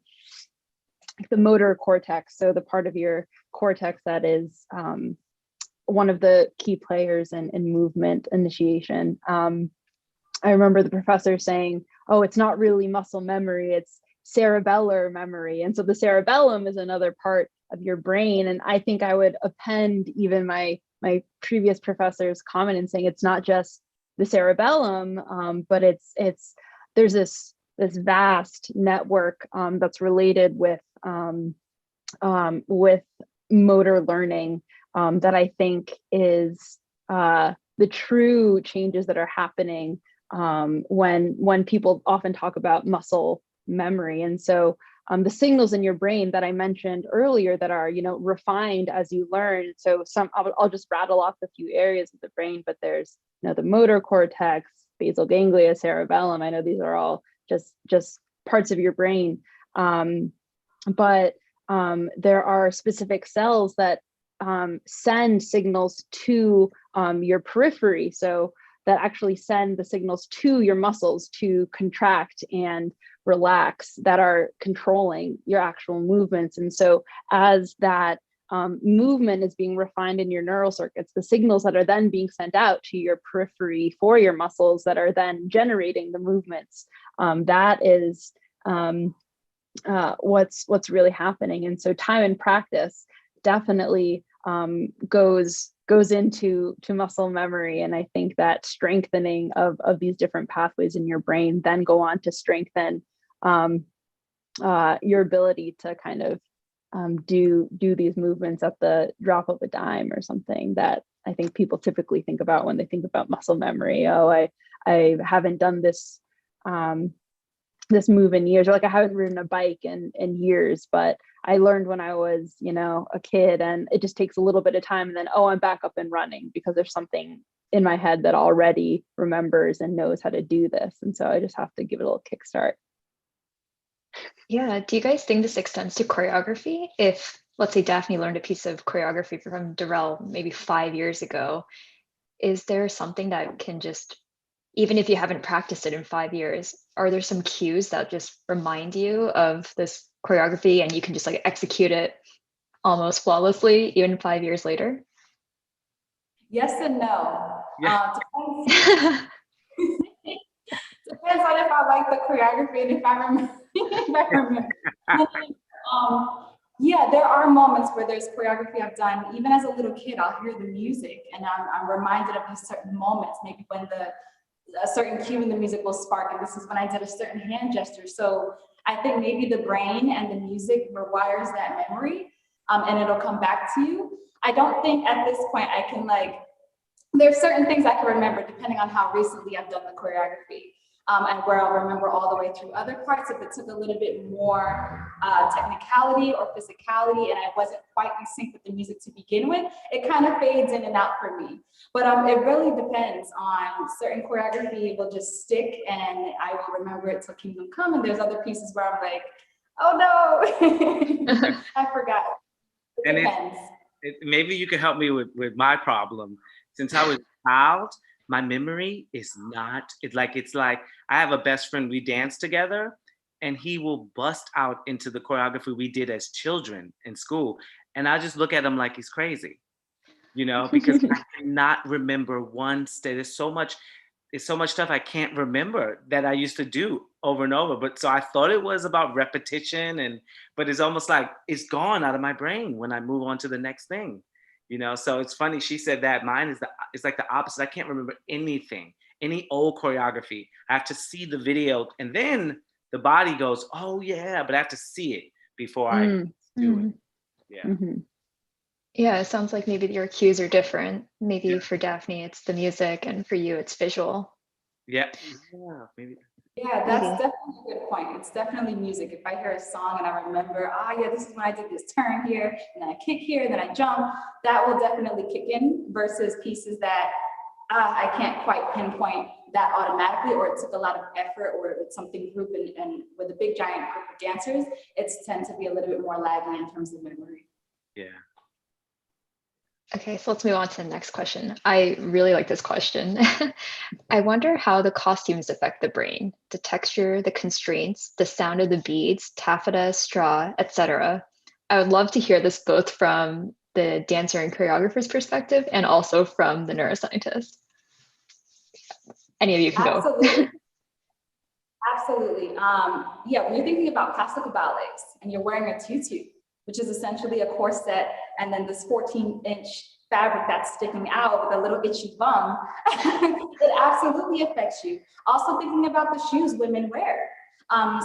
motor cortex, so the part of your cortex that is one of the key players in movement initiation. I remember the professor saying, "Oh, it's not really muscle memory; it's cerebellar memory. And so the cerebellum is another part of your brain. And I think I would append even my previous professor's comment in saying it's not just the cerebellum, but there's this vast network that's related with motor learning that I think is the true changes that are happening when people often talk about muscle memory. And so the signals in your brain that I mentioned earlier that are, refined as you learn. So I'll just rattle off a few areas of the brain, but there's, the motor cortex, basal ganglia, cerebellum. I know these are all just parts of your brain. But there are specific cells that send signals to your periphery. So that actually send the signals to your muscles to contract and relax, that are controlling your actual movements. And so as that movement is being refined in your neural circuits, the signals that are then being sent out to your periphery for your muscles that are then generating the movements, that is what's really happening. And so time and practice definitely goes into muscle memory. And I think that strengthening of these different pathways in your brain then go on to strengthen your ability to kind of do these movements at the drop of a dime or something that I think people typically think about when they think about muscle memory. Oh, I haven't done this this move in years, or like I haven't ridden a bike in years, but I learned when I was, a kid, and it just takes a little bit of time, and then, oh, I'm back up and running because there's something in my head that already remembers and knows how to do this. And so I just have to give it a little kickstart. Yeah, do you guys think this extends to choreography? If, let's say, Daphne learned a piece of choreography from Darrell maybe 5 years ago, is there something that can just, even if you haven't practiced it in 5 years, are there some cues that just remind you of this choreography and you can just like execute it almost flawlessly even 5 years later? Yes and no. Yeah. Depends on if I like the choreography and if I remember. Yeah, there are moments where there's choreography I've done. Even as a little kid, I'll hear the music and I'm reminded of these certain moments, maybe when a certain cue in the music will spark, and this is when I did a certain hand gesture. So I think maybe the brain and the music rewires that memory, and it'll come back to you. I don't think at this point I can there's certain things I can remember depending on how recently I've done the choreography, and where I'll remember all the way through other parts. If it took a little bit more technicality or physicality and I wasn't quite in sync with the music to begin with, it kind of fades in and out for me. But it really depends on certain choreography will just stick and I will remember it till Kingdom Come. And there's other pieces where I'm like, oh no, I forgot. It depends. Maybe you can help me with my problem. Since I was a child, my memory is not, it's like I have a best friend, we dance together and he will bust out into the choreography we did as children in school. And I just look at him like he's crazy, because I cannot remember one step. There's so much stuff I can't remember that I used to do over and over. But so I thought it was about repetition but it's almost like it's gone out of my brain when I move on to the next thing. So it's funny. She said that mine is like the opposite. I can't remember anything, any old choreography. I have to see the video and then the body goes, oh yeah, but I have to see it before I do it. Yeah. Mm-hmm. Yeah, it sounds like maybe your cues are different. Maybe for Daphne, it's the music, and for you, it's visual. Yeah, maybe. Yeah, that's definitely a good point. It's definitely music. If I hear a song and I remember, yeah, this is when I did this turn here, and then I kick here, then I jump, that will definitely kick in, versus pieces that I can't quite pinpoint that automatically, or it took a lot of effort, or it's something group and with a big giant group of dancers, it's tend to be a little bit more laggy in terms of memory. Yeah. Okay, so let's move on to the next question. I really like this question. I wonder how the costumes affect the brain, the texture, the constraints, the sound of the beads, taffeta, straw, etc. I would love to hear this both from the dancer and choreographer's perspective and also from the neuroscientist. Any of you can go. Absolutely. Yeah, when you're thinking about classical ballets and you're wearing a tutu, which is essentially a corset, and then this 14-inch fabric that's sticking out with a little itchy bum, it absolutely affects you. Also thinking about the shoes women wear.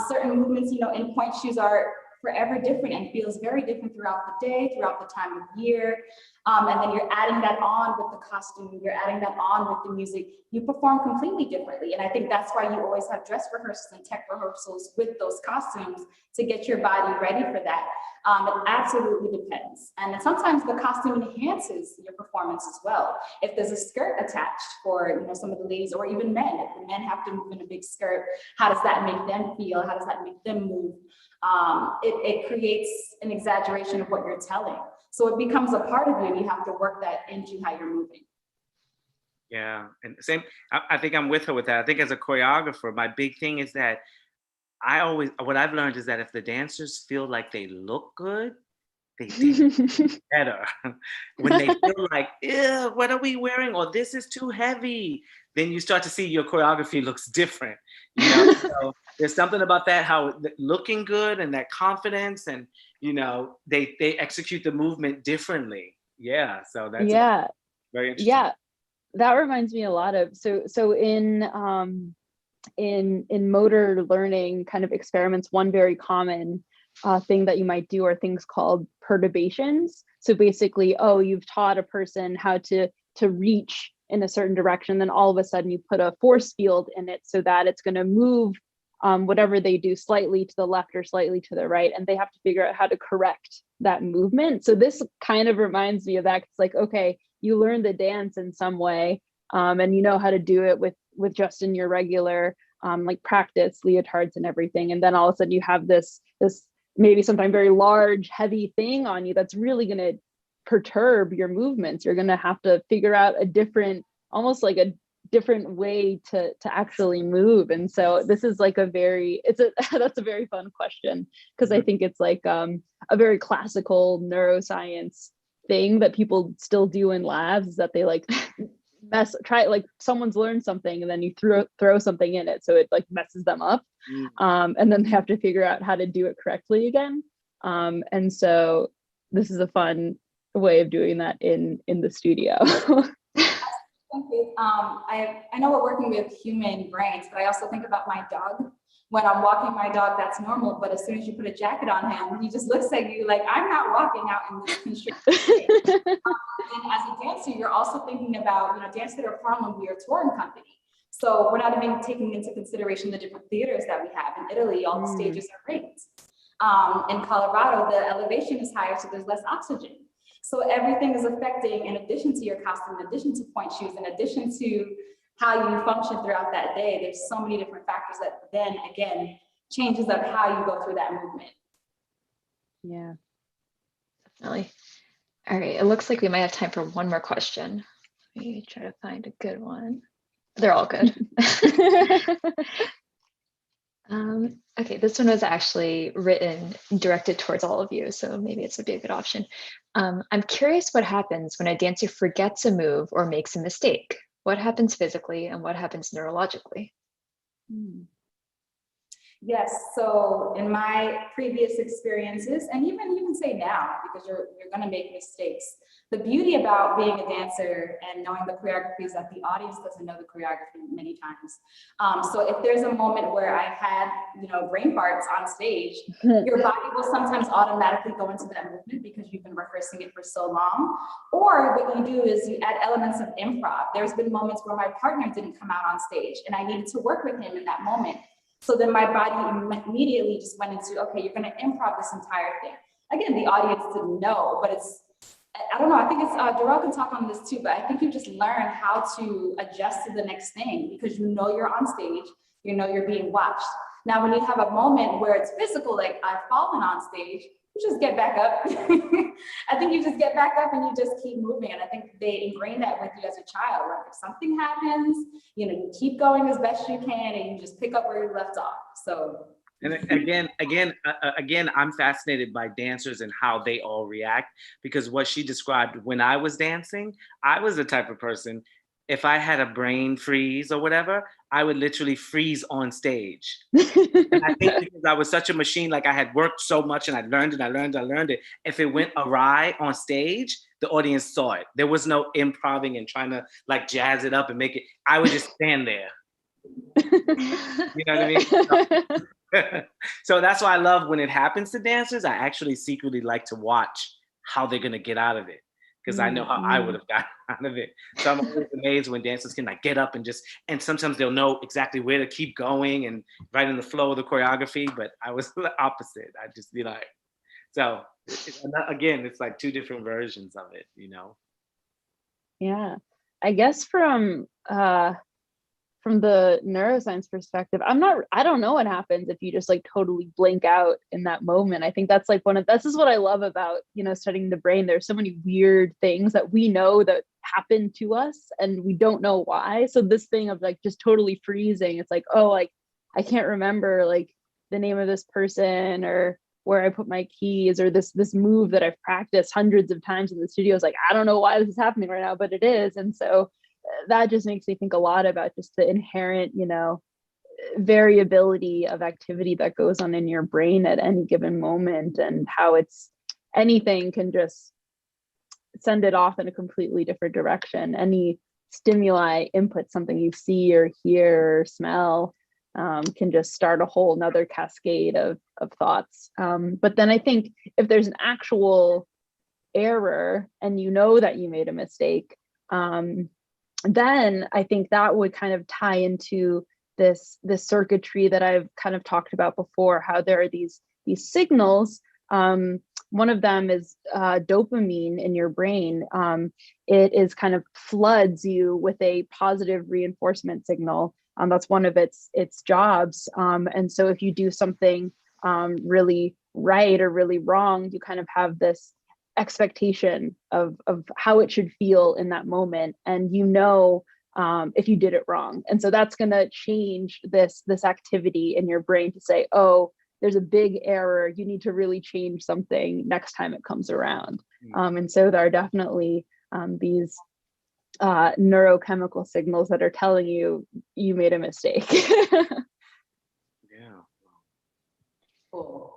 Certain movements, in point shoes are forever different and feels very different throughout the day, throughout the time of year. And then you're adding that on with the costume, you're adding that on with the music, you perform completely differently. And I think that's why you always have dress rehearsals and tech rehearsals with those costumes to get your body ready for that. It absolutely depends. And then sometimes the costume enhances your performance as well. If there's a skirt attached for some of the ladies, or even men, if the men have to move in a big skirt, how does that make them feel? How does that make them move? It creates an exaggeration of what you're telling. So it becomes a part of you, and you have to work that into how you're moving. Yeah, and same, I think I'm with her with that. I think as a choreographer, my big thing is that what I've learned is that if the dancers feel like they look good, they dance better. When they feel like, ew, what are we wearing? Or this is too heavy, then you start to see your choreography looks different. So there's something about that, how looking good and that confidence, and they execute the movement differently. Yeah, so that's very interesting. Yeah, that reminds me a lot of so in motor learning kind of experiments, one very common thing that you might do are things called perturbations. So basically, you've taught a person how to reach in a certain direction, then all of a sudden you put a force field in it so that it's going to move whatever they do slightly to the left or slightly to the right, and they have to figure out how to correct that movement. So this kind of reminds me of that. It's like, okay, you learn the dance in some way, and you know how to do it with just in your regular like practice leotards and everything, and then all of a sudden you have this maybe sometimes very large, heavy thing on you that's really going to perturb your movements. You're going to have to figure out a different, almost like a different way to actually move. And so this is like that's a very fun question, because I think it's like a very classical neuroscience thing that people still do in labs, is that they like someone's learned something and then you throw something in it so it like messes them up, and then they have to figure out how to do it correctly again. And so this is a fun way of doing that in the studio. I know we're working with human brains, but I also think about my dog. When I'm walking my dog, that's normal. But as soon as you put a jacket on him, he just looks at you like, I'm not walking out in this constricted space. And as a dancer, you're also thinking about, Dance Theater of Harlem, we are a touring company. So we're not even taking into consideration the different theaters that we have. In Italy, all the stages are raised. In Colorado, the elevation is higher, so there's less oxygen. So everything is affecting, in addition to your costume, in addition to point shoes, in addition to how you function throughout that day, there's so many different factors that then again changes up how you go through that movement. Yeah, definitely. All right, it looks like we might have time for one more question. Let me try to find a good one. They're all good. Okay, this one was actually directed towards all of you, so maybe it's would be a good option. I'm curious what happens when a dancer forgets a move or makes a mistake. What happens physically and what happens neurologically? Yes, so in my previous experiences, and even you can say now, because you're going to make mistakes. The beauty about being a dancer and knowing the choreography is that the audience doesn't know the choreography many times. So if there's a moment where I've had, brain farts on stage, your body will sometimes automatically go into that movement because you've been rehearsing it for so long. Or what you do is you add elements of improv. There's been moments where my partner didn't come out on stage and I needed to work with him in that moment. So then my body immediately just went into, okay, you're going to improv this entire thing. Again, the audience didn't know, but I don't know, I think it's, Darrell can talk on this too, but I think you just learn how to adjust to the next thing because you're on stage, you're being watched. Now, when you have a moment where it's physical, like I've fallen on stage, you just get back up. I think you just get back up and you just keep moving. And I think they ingrain that with you as a child. Like if something happens, you keep going as best you can and you just pick up where you left off. So. And again, I'm fascinated by dancers and how they all react, because what she described when I was dancing, I was the type of person, if I had a brain freeze or whatever, I would literally freeze on stage. And I think because I was such a machine, like I had worked so much and I learned it. If it went awry on stage, the audience saw it. There was no improving and trying to like jazz it up and make it. I would just stand there. You know what I mean? So that's why I love when it happens to dancers. I actually secretly like to watch how they're gonna get out of it, because I know how I would have gotten out of it. So I'm always amazed when dancers can like get up and sometimes they'll know exactly where to keep going and right in the flow of the choreography. But I was the opposite. I just be like, so again, it's like two different versions of it, you know? Yeah, I guess from the neuroscience perspective, I don't know what happens if you just like totally blank out in that moment. I think that's like this is what I love about, studying the brain. There's so many weird things that we know that happen to us and we don't know why. So this thing of like just totally freezing, it's like, oh, like I can't remember like the name of this person or where I put my keys or this move that I've practiced hundreds of times in the studio. Is like, I don't know why this is happening right now, but it is. And so that just makes me think a lot about just the inherent, variability of activity that goes on in your brain at any given moment, and how anything can just send it off in a completely different direction. Any stimuli input, something you see or hear or smell, can just start a whole nother cascade of thoughts. But then I think if there's an actual error and you know that you made a mistake, then I think that would kind of tie into this circuitry that I've kind of talked about before, how there are these signals. One of them is dopamine in your brain. It is kind of floods you with a positive reinforcement signal. That's one of its jobs. And so if you do something really right or really wrong, you kind of have this expectation of how it should feel in that moment, and if you did it wrong. And so that's going to change this activity in your brain to say, oh, there's a big error, you need to really change something next time it comes around. And so there are definitely these neurochemical signals that are telling you made a mistake. Yeah. Cool.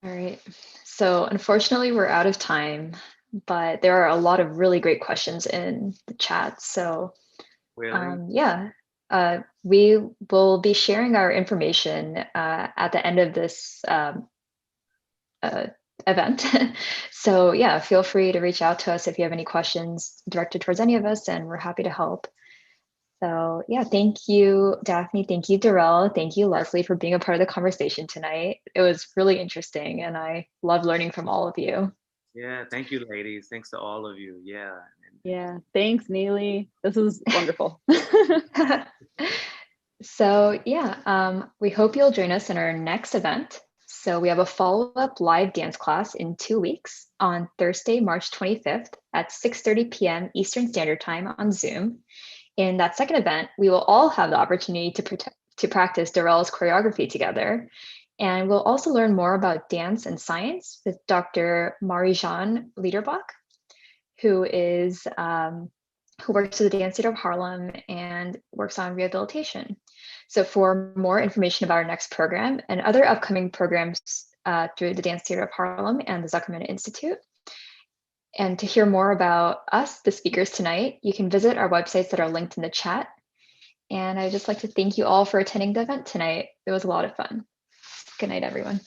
All right. So unfortunately, we're out of time, but there are a lot of really great questions in the chat. So Really? we will be sharing our information at the end of this event. So yeah, feel free to reach out to us if you have any questions directed towards any of us, and we're happy to help. So yeah, thank you, Daphne. Thank you, Darrell. Thank you, Leslie, for being a part of the conversation tonight. It was really interesting, and I love learning from all of you. Yeah, thank you, ladies. Thanks to all of you. Yeah. Yeah, thanks, Neeli. This was wonderful. So yeah, we hope you'll join us in our next event. So we have a follow-up live dance class in 2 weeks on Thursday, March 25th at 6:30 p.m. Eastern Standard Time on Zoom. In that second event, we will all have the opportunity to practice Darrell's choreography together. And we'll also learn more about dance and science with Dr. Marie-Jeanne Liederbach, who works at the Dance Theater of Harlem and works on rehabilitation. So for more information about our next program and other upcoming programs through the Dance Theater of Harlem and the Zuckerman Institute, and to hear more about us, the speakers tonight, you can visit our websites that are linked in the chat. And I'd just like to thank you all for attending the event tonight. It was a lot of fun. Good night, everyone.